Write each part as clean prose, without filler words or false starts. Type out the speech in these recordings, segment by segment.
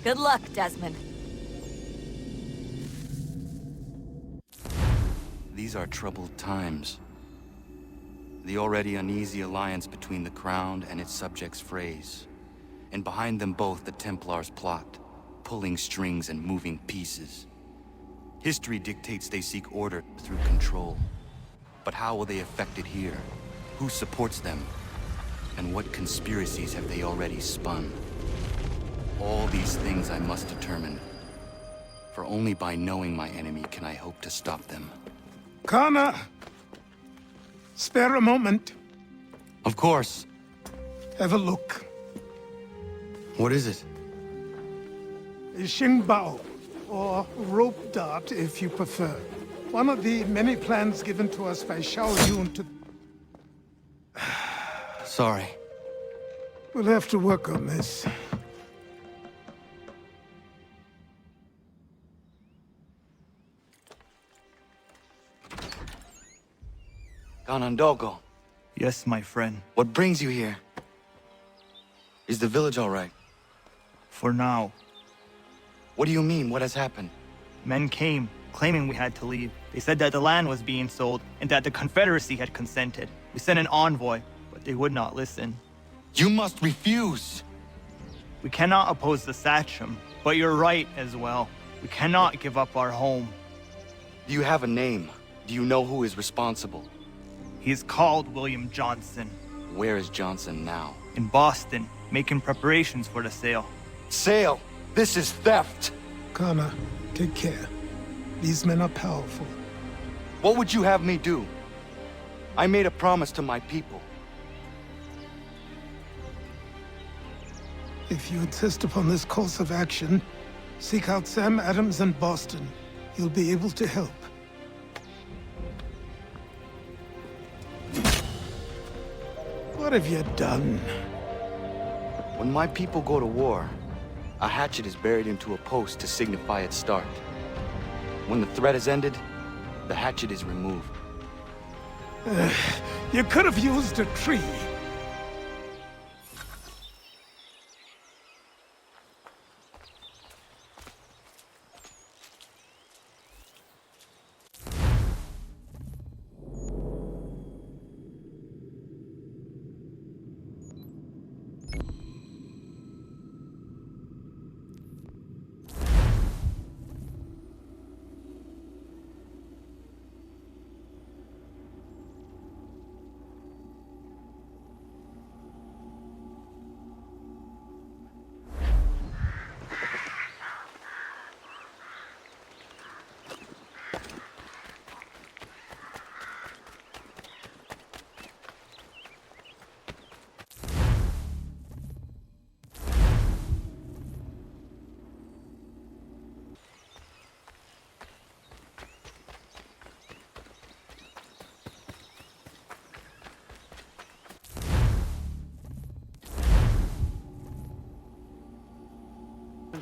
Good luck, Desmond. These are troubled times. The already uneasy alliance between the Crown and its subjects frays. And behind them both the Templars plot, pulling strings and moving pieces. History dictates they seek order through control. But how will they affect it here? Who supports them? And what conspiracies have they already spun? All these things I must determine. For only by knowing my enemy can I hope to stop them. Connor! Spare a moment. Of course. Have a look. What is it? A Xingbao, or rope dart if you prefer. One of the many plans given to us by Xiao Yun to... Sorry. We'll have to work on this. Ganondogo, Yes, my friend. what brings you here? Is the village all right? For now. What do you mean? What has happened? Men came, claiming we had to leave. They said that the land was being sold, and that the Confederacy had consented. We sent an envoy, but they would not listen. You must refuse! We cannot oppose the Sachem, but you're right as well. We cannot give up our home. Do you have a name? Do you know who is responsible? He is called William Johnson, Where is Johnson now? in Boston, making preparations for the sale. Sale! This is theft! Connor, take care. These men are powerful. What would you have me do? I made a promise to my people. If you insist upon this course of action, seek out Sam Adams in Boston. He'll be able to help. What have you done? When my people go to war, a hatchet is buried into a post to signify its start. When the threat is ended, the hatchet is removed. You could have used a tree.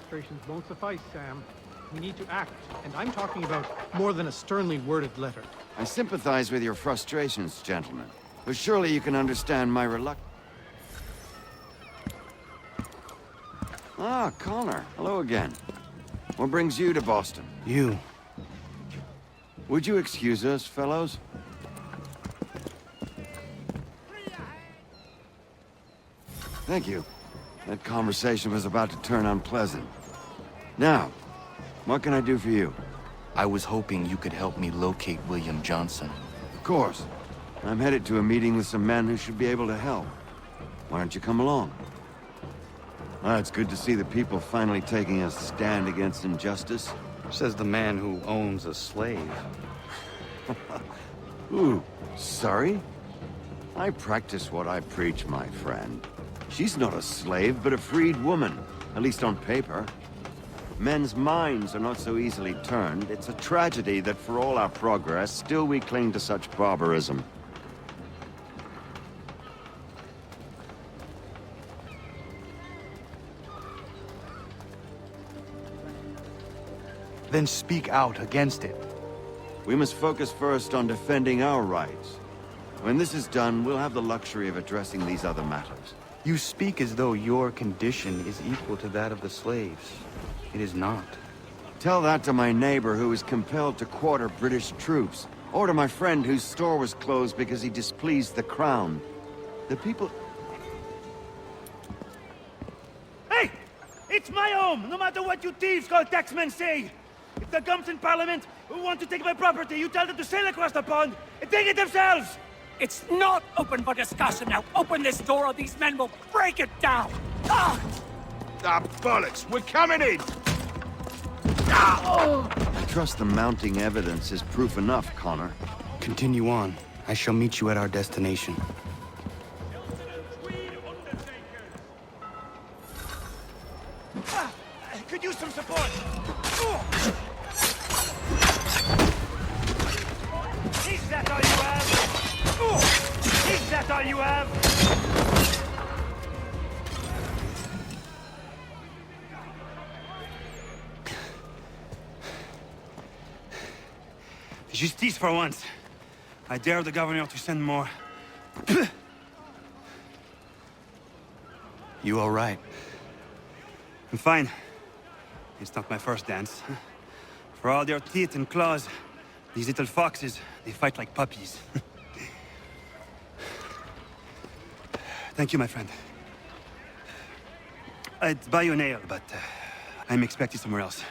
Demonstrations won't suffice, Sam. We need to act, and I'm talking about more than a sternly worded letter. I sympathize with your frustrations, gentlemen. But surely you can understand my reluctance. Ah, Connor. Hello again. What brings you to Boston? You. Would you excuse us, fellows? Thank you. That conversation was about to turn unpleasant. Now, what can I do for you? I was hoping you could help me locate William Johnson. Of course. I'm headed to a meeting with some men who should be able to help. Why don't you come along? Ah, it's good to see the people finally taking a stand against injustice. Says the man who owns a slave. Ooh, sorry? I practice what I preach, my friend. She's not a slave, but a freed woman, at least on paper. Men's minds are not so easily turned. It's a tragedy that for all our progress, still we cling to such barbarism. Then speak out against it. We must focus first on defending our rights. When this is done, we'll have the luxury of addressing these other matters. You speak as though your condition is equal to that of the slaves. It is not. Tell that to my neighbor who was compelled to quarter British troops, or to my friend whose store was closed because he displeased the crown. The people... Hey! It's my home, no matter what you thieves called taxmen say! If the gums in Parliament who want to take my property, you tell them to sail across the pond and take it themselves! It's not open for discussion now. Open this door or these men will break it down. Ah! Ah, bollocks! We're coming in! I trust the mounting evidence is proof enough, Connor. Continue on. I shall meet you at our destination. I could use some support! Is that all you have? Is that all you have? Justice for once. I dare the governor to send more. You all right? I'm fine. It's not my first dance. For all their teeth and claws, these little foxes, they fight like puppies. Thank you, my friend. I'd buy you an ale, but I'm expecting somewhere else.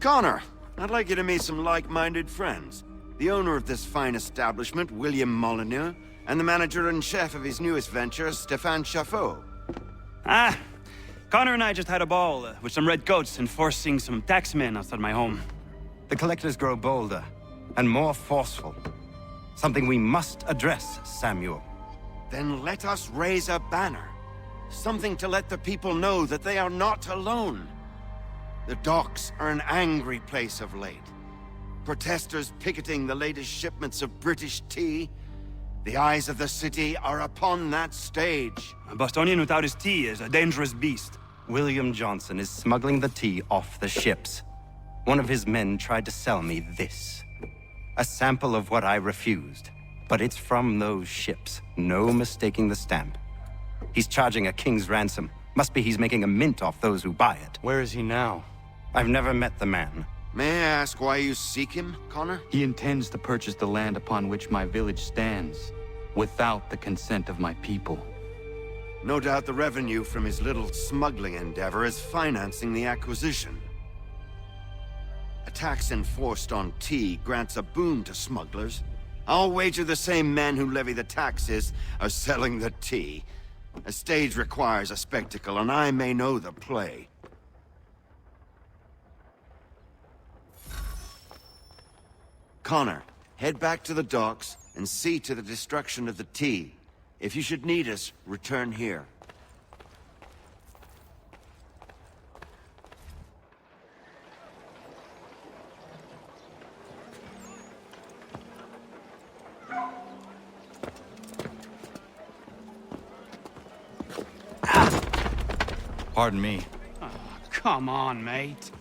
Connor, I'd like you to meet some like-minded friends. The owner of this fine establishment, William Molyneux, and the manager and chef of his newest venture, Stéphane Chaffeau. Ah, Connor and I just had a ball with some red coats enforcing some taxmen outside my home. The collectors grow bolder and more forceful. Something we must address, Samuel. Then let us raise a banner. Something to let the people know that they are not alone. The docks are an angry place of late. Protesters picketing the latest shipments of British tea. The eyes of the city are upon that stage. A Bostonian without his tea is a dangerous beast. William Johnson is smuggling the tea off the ships. One of his men tried to sell me this. A sample of what I refused. But it's from those ships. No mistaking the stamp. He's charging a king's ransom. Must be he's making a mint off those who buy it. Where is he now? I've never met the man. May I ask why you seek him, Connor? He intends to purchase the land upon which my village stands, without the consent of my people. No doubt the revenue from his little smuggling endeavor is financing the acquisition. A tax enforced on tea grants a boon to smugglers. I'll wager the same men who levy the taxes are selling the tea. A stage requires a spectacle, and I may know the play. Connor, head back to the docks and see to the destruction of the tea. If you should need us, return here. Pardon me. Oh, come on, mate.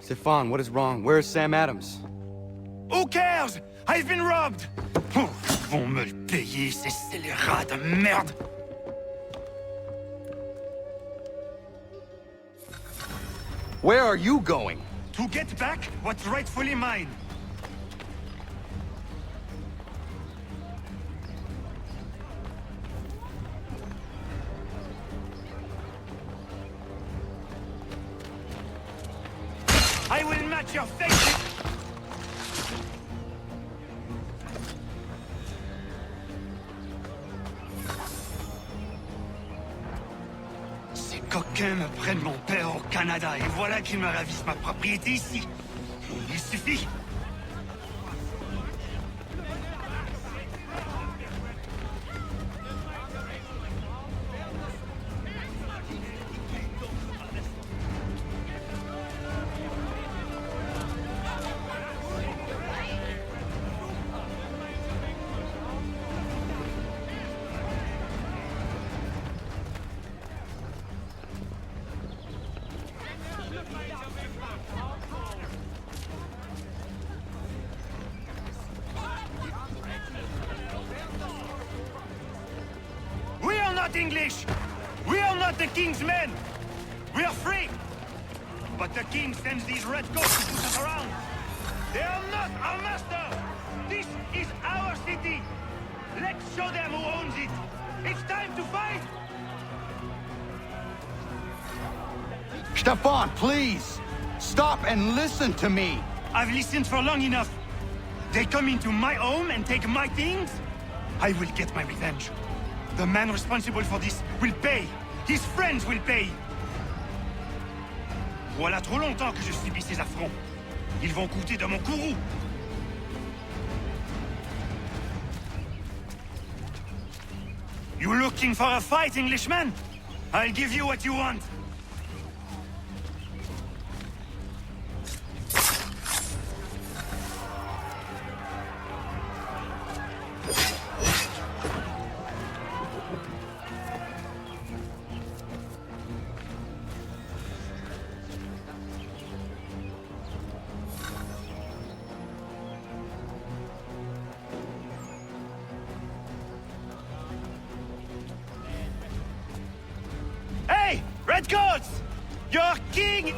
Stefan, what is wrong? Where is Sam Adams? Who cares? I've been robbed! Oh, ils vont me le payer, ces scélérats de merde! Where are you going? To get back what's rightfully mine. I will match your face! Ces coquins me prennent mon père au Canada et voilà qu'ils me ravissent ma propriété ici. Il suffit. We are not English! We are not the king's men! We are free! But the king sends these red coats to push us around! They are not our master! This is our city! Let's show them who owns it! It's time to fight! Stefan, please! Stop and listen to me! I've listened for long enough. They come into my home and take my things? I will get my revenge. The man responsible for this will pay. His friends will pay. Voilà trop longtemps que je subis ces affronts. Ils vont coûter de mon courroux. You looking for a fight, Englishman? I'll give you what you want. Hey! Redcoats! Your king!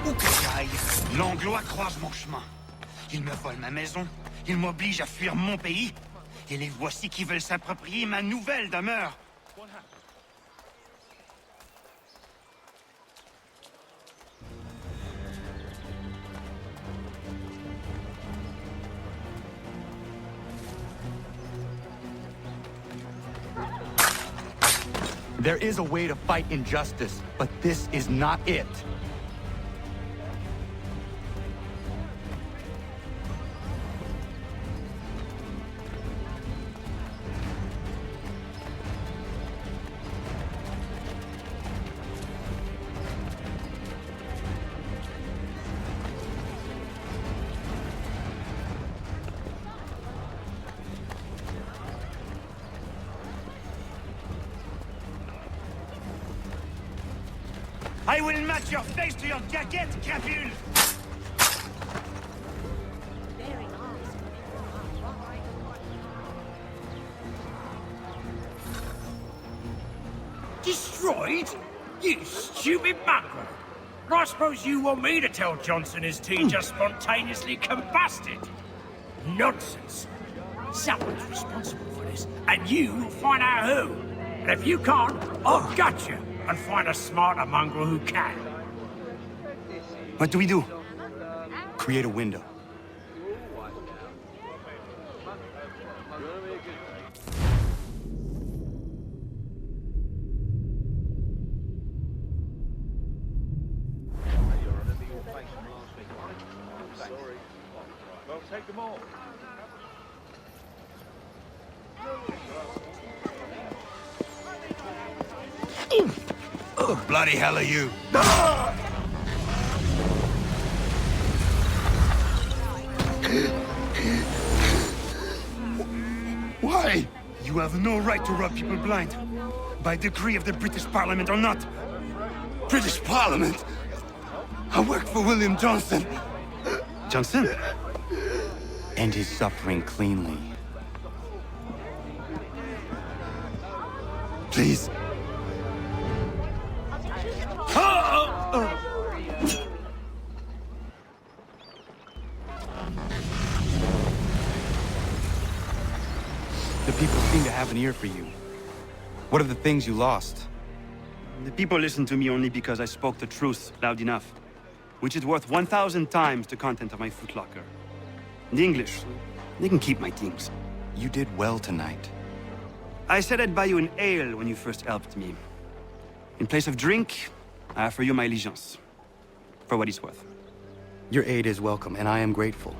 Où que j'aille, l'Anglois croise mon chemin. Ils me volent ma maison, ils m'obligent à fuir mon pays, et les voici qui veulent s'approprier ma nouvelle demeure. There is a way to fight injustice, but this is not it. I will match your face to your jacket, crapule! Destroyed? You stupid mongrel! I suppose you want me to tell Johnson his tea just spontaneously combusted? Nonsense! Someone's responsible for this, and you will find out who. And if you can't, I'll gut you and find a smarter mongrel who can. What do we do? Create a window. The bloody hell are you? Why? You have no right to rob people blind. By decree of the British Parliament or not. British Parliament? I work for William Johnson. Johnson? End his suffering cleanly. Please. The people seem to have an ear for you. What are the things you lost? The people listen to me only because I spoke the truth loud enough, which is worth 1,000 times the content of my footlocker. The English, they can keep my things. You did well tonight. I said I'd buy you an ale when you first helped me. In place of drink, I offer you my allegiance. For what it's worth. Your aid is welcome, and I am grateful.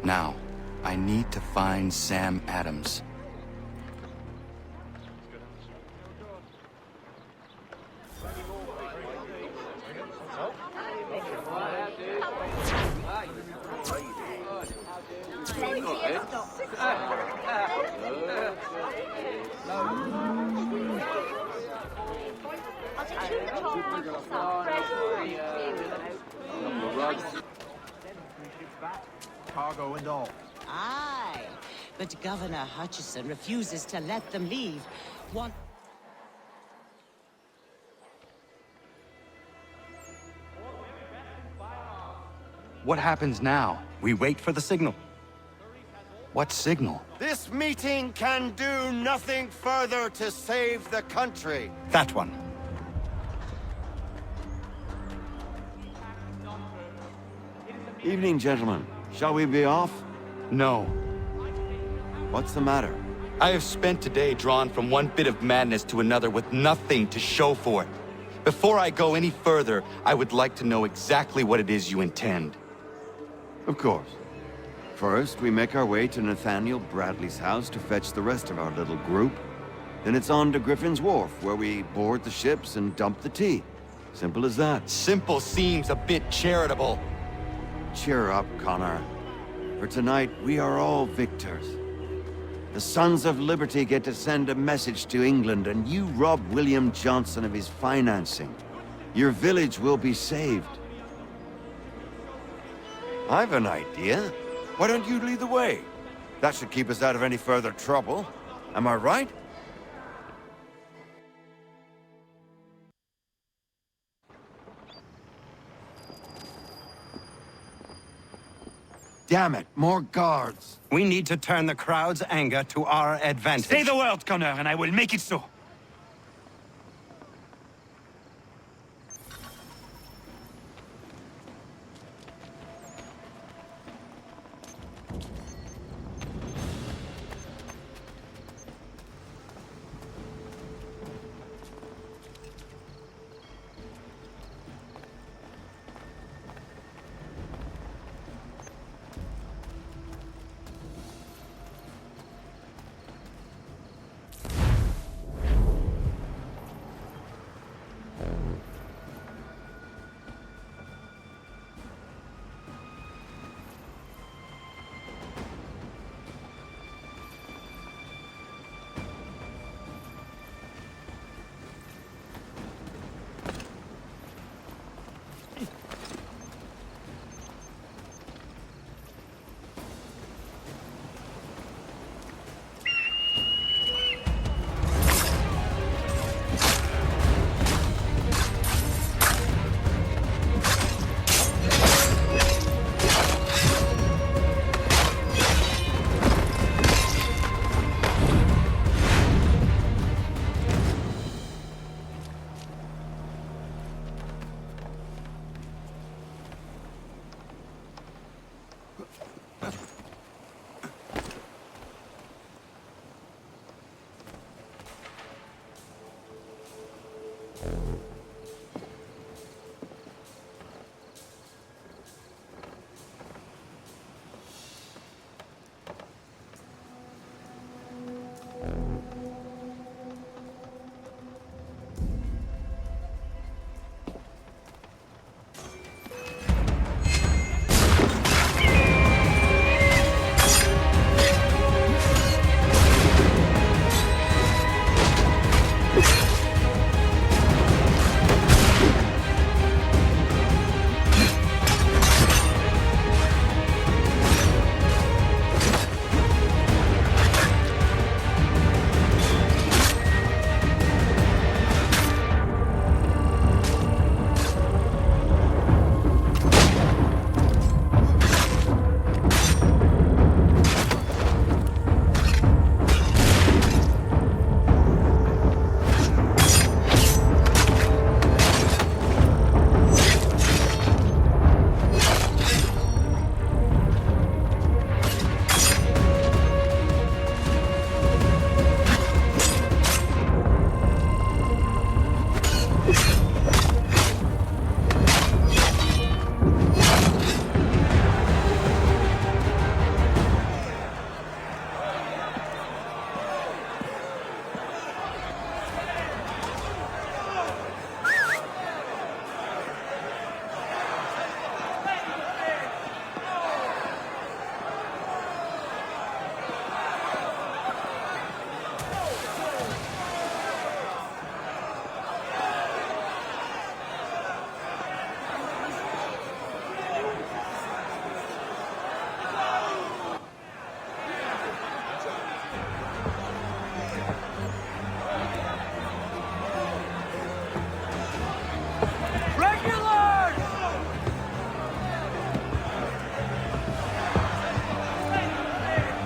Now, I need to find Sam Adams. Cargo and all. Aye, but Governor Hutchison refuses to let them leave. What happens now? We wait for the signal. What signal? This meeting can do nothing further to save the country. That one. Evening, gentlemen. Shall we be off? No. What's the matter? I have spent today drawn from one bit of madness to another with nothing to show for it. Before I go any further, I would like to know exactly what it is you intend. Of course. First, we make our way to Nathaniel Bradley's house to fetch the rest of our little group. Then it's on to Griffin's Wharf, where we board the ships and dump the tea. Simple as that. Simple seems a bit charitable. Cheer up, Connor. For tonight, we are all victors. The Sons of Liberty get to send a message to England, and you rob William Johnson of his financing. Your village will be saved. I've an idea. Why don't you lead the way? That should keep us out of any further trouble. Am I right? Damn it, more guards. We need to turn the crowd's anger to our advantage. Say the word, Connor, and I will make it so.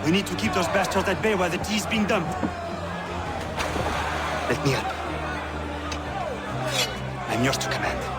We need to keep those bastards at bay while the tea's being dumped. Let me up. I'm yours to command.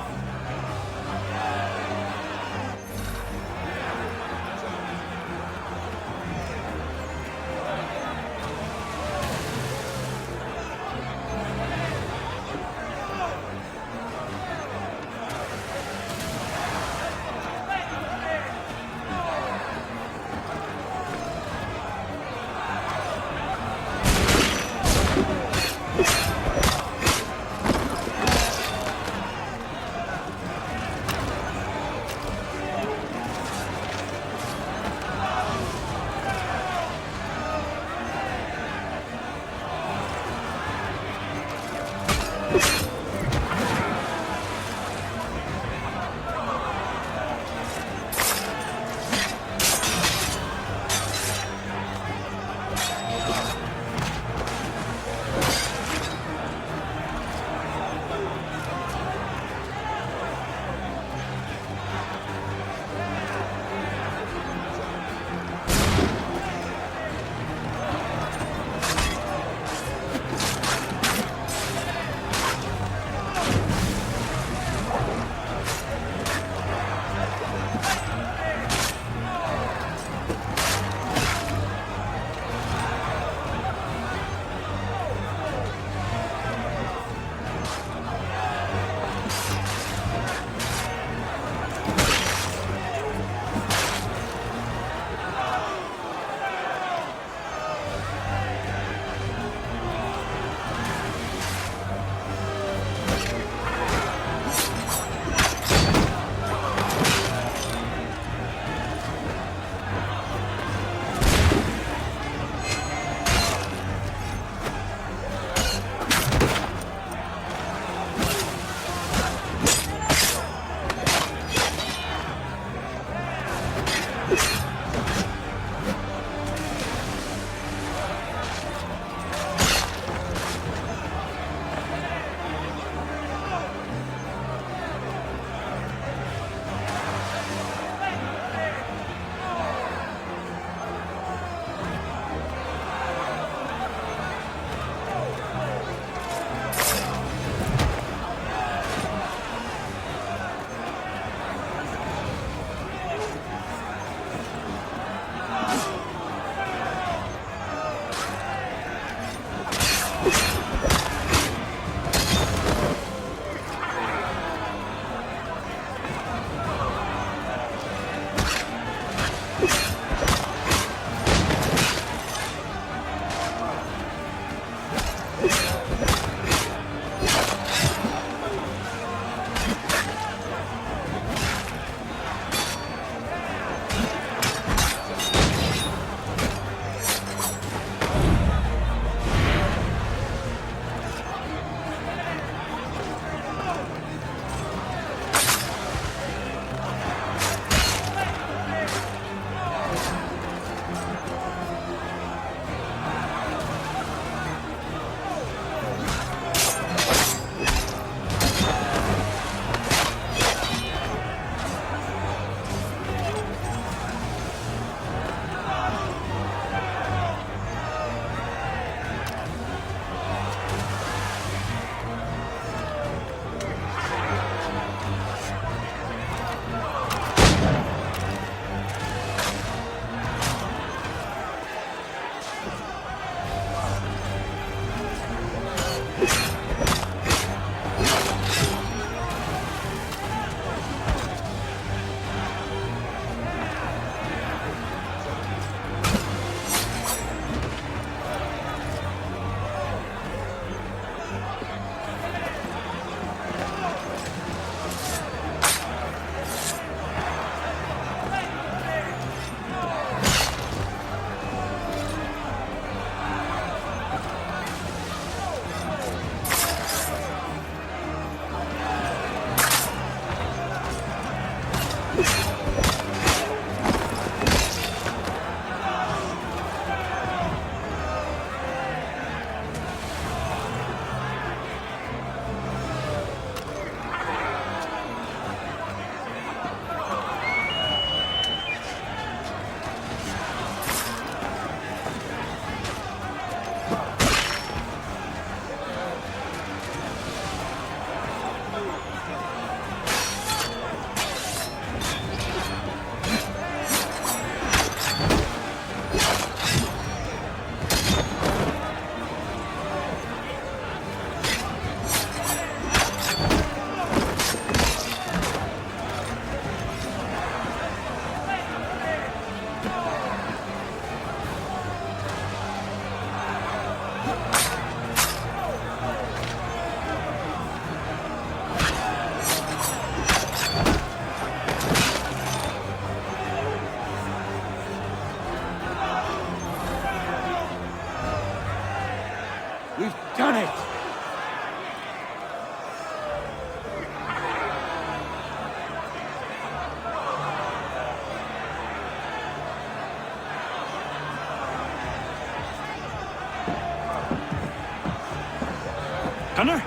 Gunner?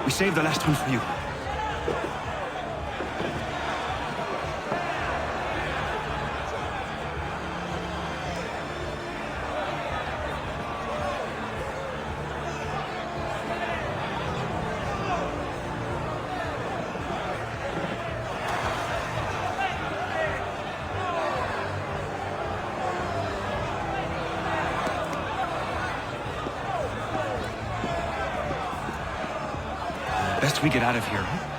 We saved the last one for you. Best we get out of here, huh?